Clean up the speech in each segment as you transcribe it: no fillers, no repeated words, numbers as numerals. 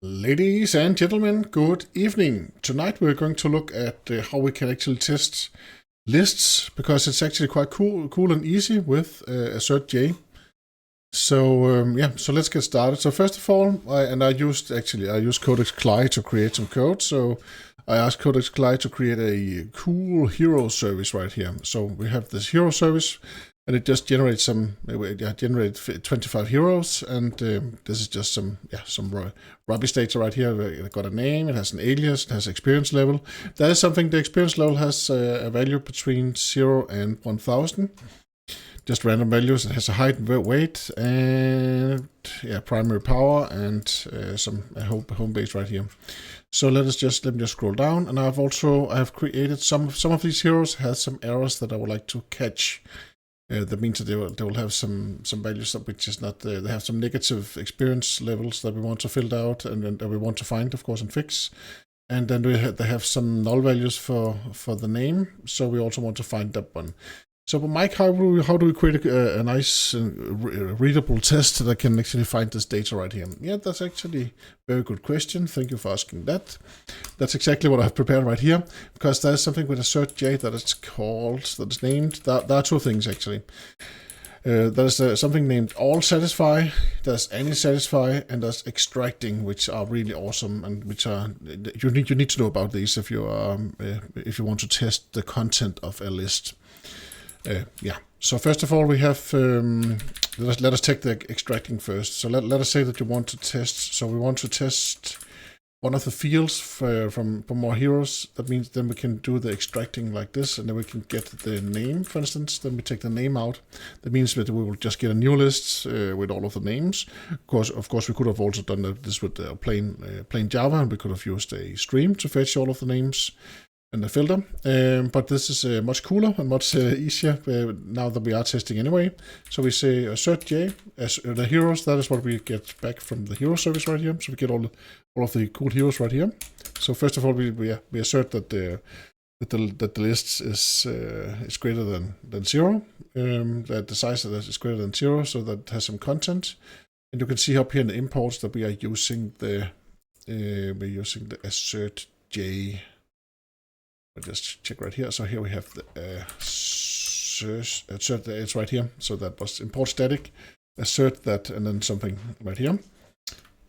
Ladies and gentlemen, good evening. Tonight we're going to look at how we can actually test lists, because it's actually quite cool and easy with AssertJ. So let's get started. So first of all, I used Codex Cli to create some code. So I asked Codex Cli to create a cool hero service right here. So we have this hero service, and it just generates generated 25 heroes, and this is just some rubbish data right here. It got a name, it has an alias, it has experience level. That is something. The experience level has a value between 0 and 1000. Just random values. It has a height, weight, and primary power, and some home base right here. So let me just scroll down, and I've created some of these heroes has some errors that I would like to catch. That means that they will have some values which is not. They have some negative experience levels that we want to fill out, and that we want to find, of course, and fix. And then they have some null values for the name, so we also want to find that one. So, Mike, how do we create a nice readable test that can actually find this data right here? Yeah, that's actually a very good question. Thank you for asking that. That's exactly what I've prepared right here, because there's something with AssertJ that is named. There are two things actually. There's something named allSatisfy, there's anySatisfy, and there's extracting, which are really awesome, and which are you need to know about these if you want to test the content of a list. So first of all, we have let us take the extracting first. So let us say that you want to test. So we want to test one of the fields from more heroes. That means then we can do the extracting like this, and then we can get the name, for instance. Then we take the name out. That means that we will just get a new list with all of the names. Of course, we could have also done this with plain Java, and we could have used a stream to fetch all of the names and the filter, but this is much cooler and much easier now that we are testing anyway. So we say AssertJ as the heroes. That is what we get back from the hero service right here. So we get all of the cool heroes right here. So first of all, we assert that the list is greater than 0. That the size of this is greater than 0, so that has some content. And you can see up here in the imports that we are using the AssertJ. I'll just check right here. So here we have the assert. It's right here. So that was import static, assert that, and then something right here.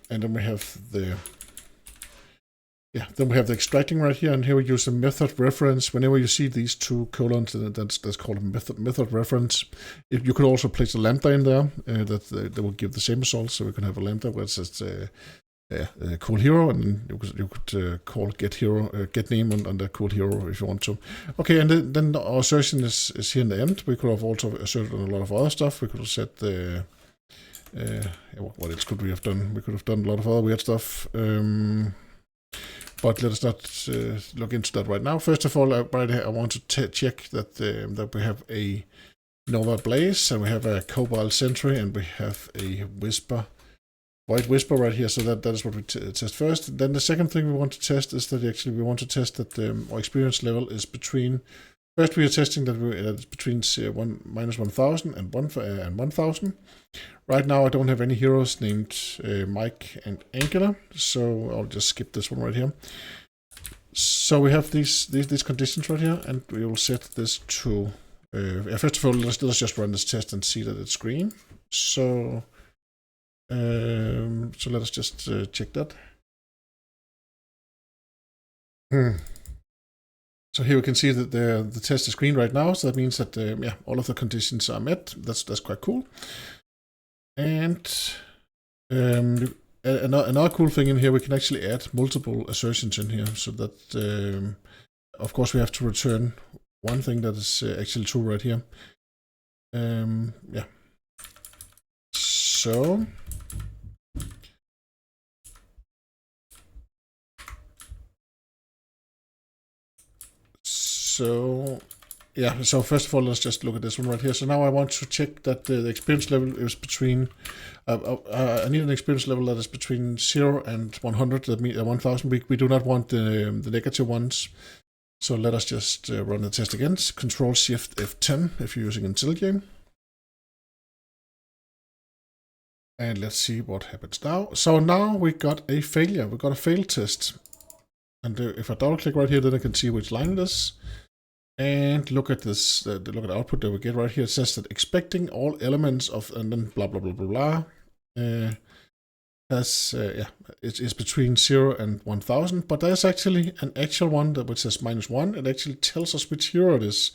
And then we have the extracting right here. And here we use a method reference. Whenever you see these two colons, that's called a method reference. You could also place a lambda in there that will give the same result. So we can have a lambda where it says cool hero, and you could call get name on the cool hero if you want to. Okay, and then our assertion is here in the end. We could have also asserted on a lot of other stuff. We could have set the what else could we have done? We could have done a lot of other weird stuff. But let us not look into that right now. First of all, right here, I want to check that we have a Nova Blaze, and we have a Cobalt Sentry, and we have a White Whisper right here. So that is what we test first. Then the second thing we want to test is that we want to test that our experience level is between. First, we are testing that it's between -1000 and 1000. Right now, I don't have any heroes named Mike and Angela, so I'll just skip this one right here. So we have these conditions right here, and we will set this to. First of all, let's just run this test and see that it's green. So let us just check that. So here we can see that the test is green right now. So that means that all of the conditions are met. That's quite cool. And another cool thing in here, we can actually add multiple assertions in here. So that of course we have to return one thing that is actually true right here. So first of all, let's just look at this one right here. So now I want to check that the experience level is between. I need an experience level that is between 0 and 100. That means 1000. We do not want the negative ones. So let us just run the test again. Control Shift F10 if you're using IntelliJ. And let's see what happens now. So now we got a failure. We got a failed test. And if I double click right here, then I can see which line it is. And look at this, look at the output that we get right here. It says that expecting all elements of, and then blah, blah, blah, blah, blah. It's between 0 and 1000, but there's actually an actual one that which says -1. It actually tells us which hero it is.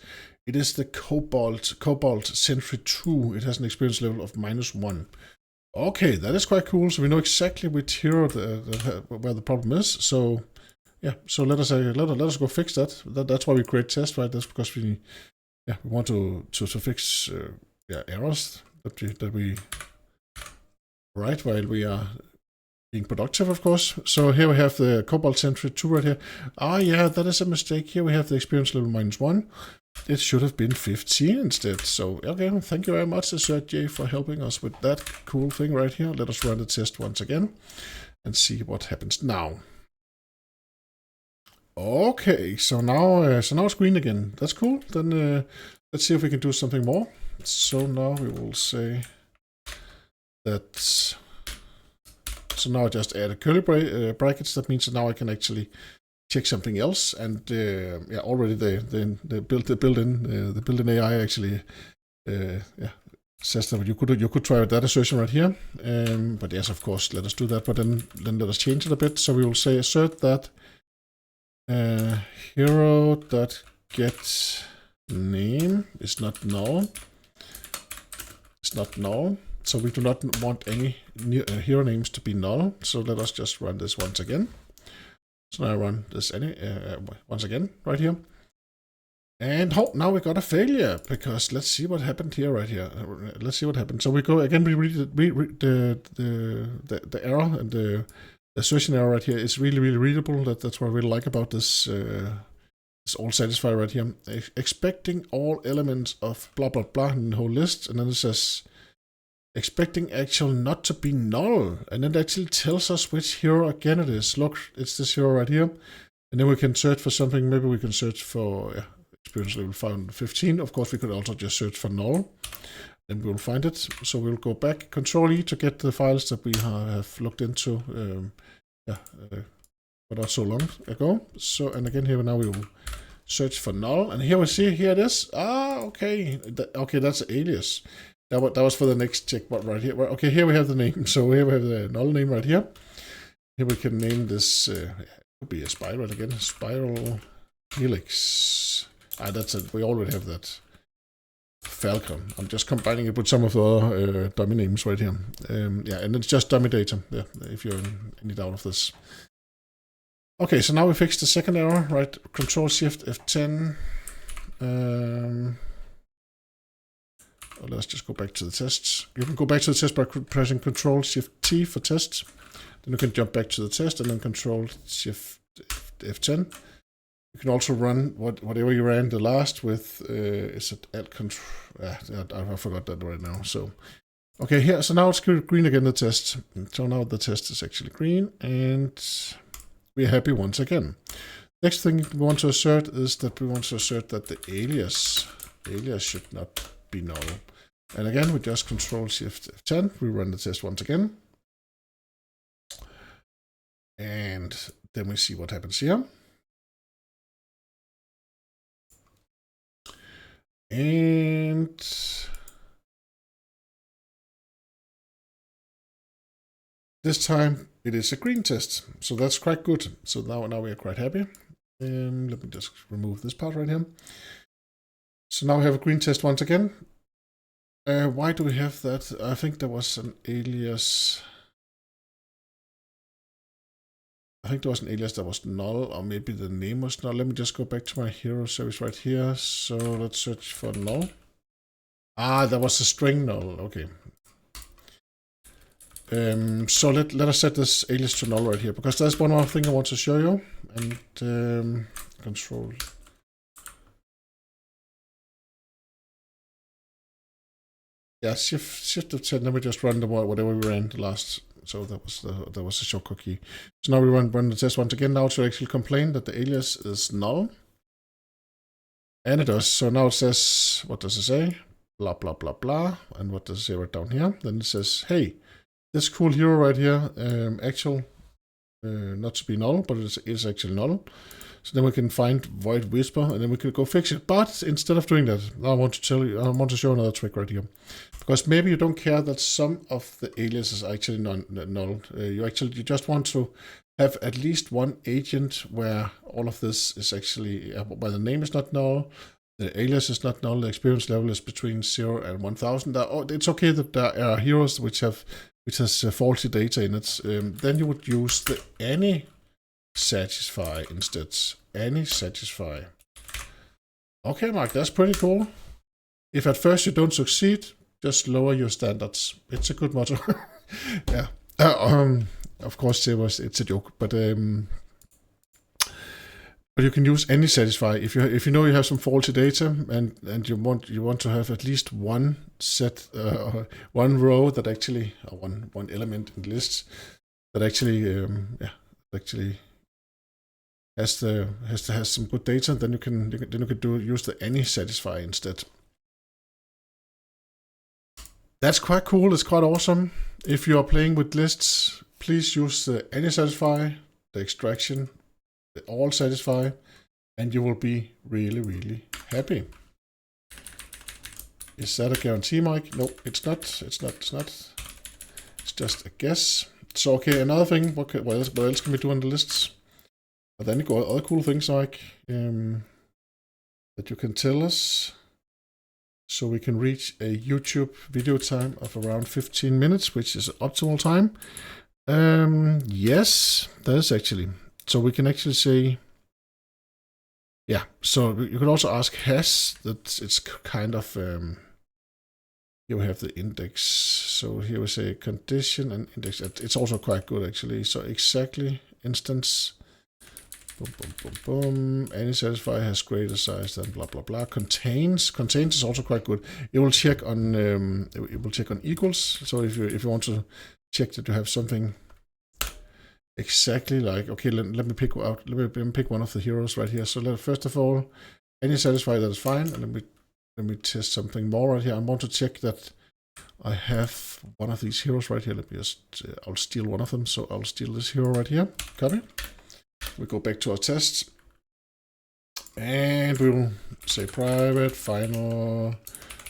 It is the Cobalt Sentry 2. It has an experience level of -1. Okay, that is quite cool. So we know exactly which hero where the problem is. So yeah, so let us go fix that. That's why we create tests, right? That's because we want to fix errors that we write while we are being productive, of course. So here we have the Cobalt Sentry 2 right here. Ah, yeah, that is a mistake. Here we have the experience level -1. It should have been 15 instead. So, okay, thank you very much, AssertJ, for helping us with that cool thing right here. Let us run the test once again and see what happens now. Okay, so now it's green again. That's cool. Then let's see if we can do something more. So now we will say that. So now I just add a curly brackets. That means that now I can actually check something else. And already the built-in AI actually says that you could try that assertion right here. But yes, of course, let us do that. But then let us change it a bit. So we will say assert that hero.get name is not null. It's not null. So we do not want any hero names to be null. So let us just run this once again. So now I run this once again right here. And now we got a failure, because let's see what happened here right here. Let's see what happened. So we go again, we read the error, and the assertion error right here is really, really readable. That's what I really like about this allSatisfy right here. Expecting all elements of blah, blah, blah in the whole list. And then it says expecting actual not to be null. And then it actually tells us which hero again it is. Look, it's this hero right here. And then we can search for something. Maybe we can search for experience level 515. Of course, we could also just search for null. Then we will find it. So we'll go back, Control E to get the files that we have looked into, but not so long ago. So, and again here now we will search for null, and here we see, here it is. Ah, okay, okay, that's alias. That was for the next checkbox right here. Okay, here we have the name. So here we have the null name right here. Here we can name this. It could be a spiral again. Spiral helix. Ah, that's it. We already have that. Falcon. I'm just combining it with some of the other dummy names right here. And it's just dummy data. Yeah, if you're in any doubt of this. Okay, so now we fixed the second error, right? Control Shift F10. Let's just go back to the tests. You can go back to the test by pressing Control Shift T for tests. Then you can jump back to the test and then Control Shift F10. You can also run whatever you ran the last with. Is it Alt Control? I forgot that right now. So, okay, here. So now it's green again, the test. So now the test is actually green, and we're happy once again. Next thing we want to assert is that we want to assert that the alias should not be null. And again, we just Control Shift F10. We run the test once again, and then we see what happens here. And this time it is a green test, so that's quite good. So now we are quite happy. Let me just remove this part right here. So now we have a green test once again. Why do we have that? I think there was an alias. I think there was an alias that was null, or maybe the name was null. Let me just go back to my hero service right here. So let's search for null. Ah, that was a string null. Okay. So let us set this alias to null right here, because there's one more thing I want to show you. And Control. Yeah, Shift F10. Let me just run the whatever we ran the last. So that was a shortcut key. So now we run the test once again. Now to actually complain that the alias is null, and it does. So now it says, what does it say? Blah blah blah blah. And what does it say right down here? Then it says, hey, this cool hero right here, actual, not to be null, but it's actually null. So then we can find void whisper, and then we can go fix it. But instead of doing that, I want to show another trick right here, because maybe you don't care that some of the aliases are actually null. You just want to have at least one agent where all of this is actually, where the name is not null, the alias is not null, the experience level is between 0 and 1000. It's okay that there are heroes which has faulty data in it. Then you would use the AnySatisfy instead. AnySatisfy. Okay, Mark, that's pretty cool. If at first you don't succeed, just lower your standards. It's a good motto. Yeah. Of course, it's a joke, but you can use AnySatisfy if you know you have some faulty data and you want to have at least one set, one row that actually, or one element in the list that actually has some good data. Then you can use the AnySatisfy instead. That's quite cool. It's quite awesome. If you are playing with lists, please use the AnySatisfy, the extraction, the allSatisfy, and you will be really, really happy. Is that a guarantee, Mike? No, it's not. It's just a guess. So, okay, another thing. What else can we do on the lists? But then you got other cool things like that you can tell us. So we can reach a YouTube video time of around 15 minutes, which is optimal time. Yes, that is actually. So we can actually say, yeah, so you can also ask has, that it's kind of, here we have the index. So here we say condition and index. It's also quite good actually. So exactly instance, boom, boom, boom, boom. AnySatisfy has greater size than blah, blah, blah. Contains is also quite good. It will check on, equals. So if you want to check that you have something exactly like, okay, let me pick out, let me pick one of the heroes right here. So first of all, AnySatisfy, that is fine. And let me test something more right here. I want to check that I have one of these heroes right here. Let me just, I'll steal one of them. So I'll steal this hero right here. Copy. We go back to our test. And we'll say private, final,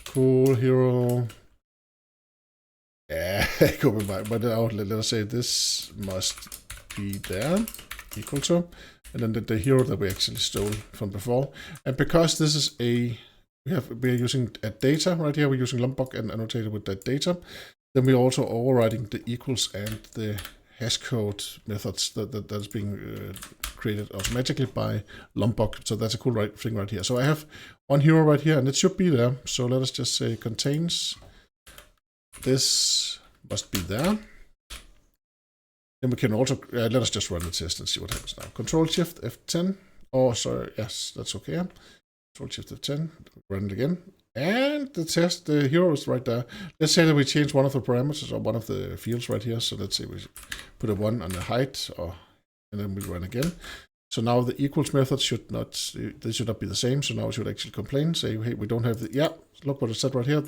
cool hero. Yeah, copy back. But let us say this must be there, equal to, and then the hero that we actually stole from before. And because this is we're using a data right here, we're using Lombok and annotated with that data, then we're also overriding the equals and the hash code methods that's being created automatically by Lombok. So that's a cool thing right here. So I have one hero right here, and it should be there. So let us just say contains. This must be there. Then we can also, let us just run the test and see what happens now. Control-Shift F10. Oh, sorry. Yes, that's okay. Control-Shift F10. Run it again. And the hero is right there. Let's say that we change one of the parameters or one of the fields right here. So let's say we put a 1 on the height, and then we run again. So now the equals method should not be the same. So now it should actually complain, say, hey, we don't have look what it said right here.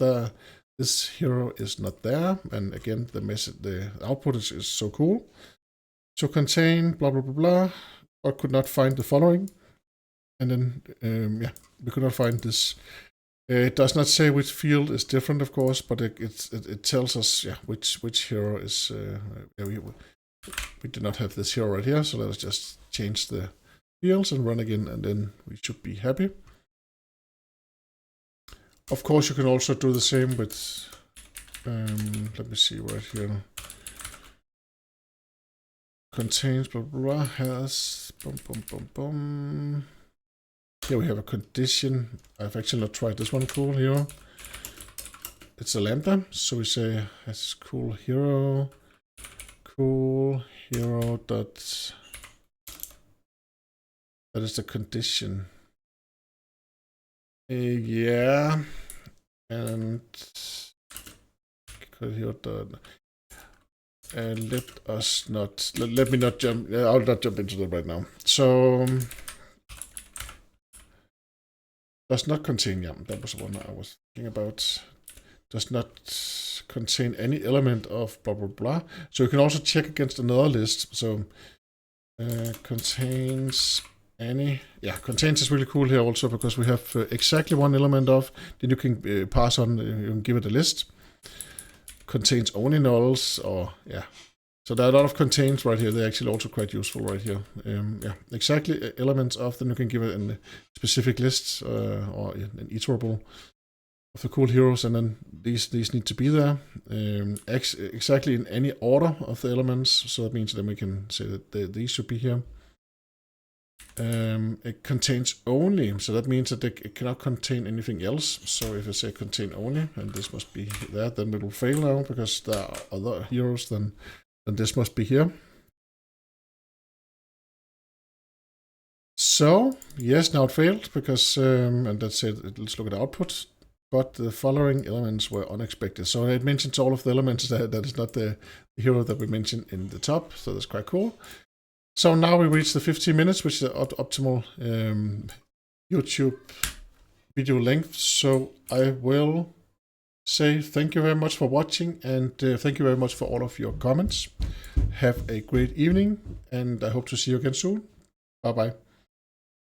This hero is not there, and again the output is so cool. So contain blah blah blah blah, but could not find the following, and then we could not find this. It does not say which field is different, of course, but it tells us which hero is. We did not have this hero right here, so let us just change the fields and run again, and then we should be happy. Of course, you can also do the same with, let me see right here. Contains blah blah blah, has boom boom boom boom. Here we have a condition. I've actually not tried this one. Cool hero. It's a lambda, so we say has cool hero dot. That is the condition. Yeah, and here let me not jump. I'll not jump into that right now. So does not contain. Yeah, that was the one I was thinking about. does not contain any element of blah blah blah. So you can also check against another list. So contains any, contains is really cool here also because we have exactly one element of. Then you can pass on, you can give it a list. Contains only nulls, or so there are a lot of contains right here. They're actually also quite useful right here. Exactly elements of, then you can give it a specific list or an iterable of the cool heroes, and then these need to be there exactly in any order of the elements. So that means that we can say that these should be here. It contains only, so that means that it cannot contain anything else. So if I say contain only, and this must be there, then it will fail now because there are other heroes, then this must be here. So yes, now it failed because, and that's it. Let's look at the output. But the following elements were unexpected. So it mentions all of the elements that is not the hero that we mentioned in the top. So that's quite cool. So now we reach the 15 minutes, which is the optimal YouTube video length. So I will say thank you very much for watching, and thank you very much for all of your comments. Have a great evening, and I hope to see you again soon. Bye-bye.